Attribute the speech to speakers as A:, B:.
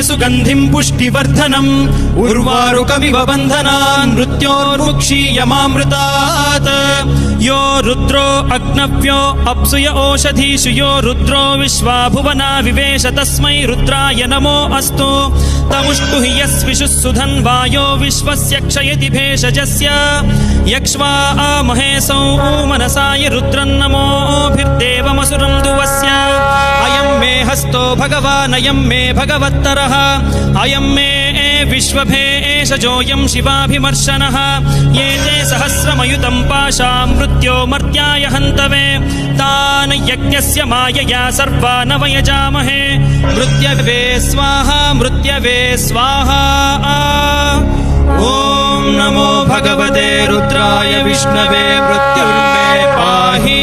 A: सुगन्धिं पुष्टिवर्धनम् उर्वारुकमिव बन्धनान् मृत्योर्मुक्षीयमामृतात् यो रुद्रो अग्नव्यो अप्सुय ओषधीषु यो रुद्रो विश्वा भुवना विवेश तस्मै रुद्राय नमो अस्तु तमुष्टु हि यस्विषुः सुधन्वायो विश्वस्य क्षयति भेषजस्य यक्ष्वा महेशौ मनसाय रुद्रन्नमोभिर्देवमसुरं दुवस्य अयं मे हस्तो भगवान् अयं मे भगवत्तरः अयं मे विश्वभेषजोऽयं शिवाभिमर्शनः ये ते सहस्रमयुतं पाशां मृत्यो मर्त्याय हन्तवे तान् यज्ञस्य मायया सर्वान् वयजामहे मृत्यवे स्वाहा मृत्यवे स्वाहा ॐ नमो भगवते रुद्राय विष्णवे मृत्युर्मे पाहि।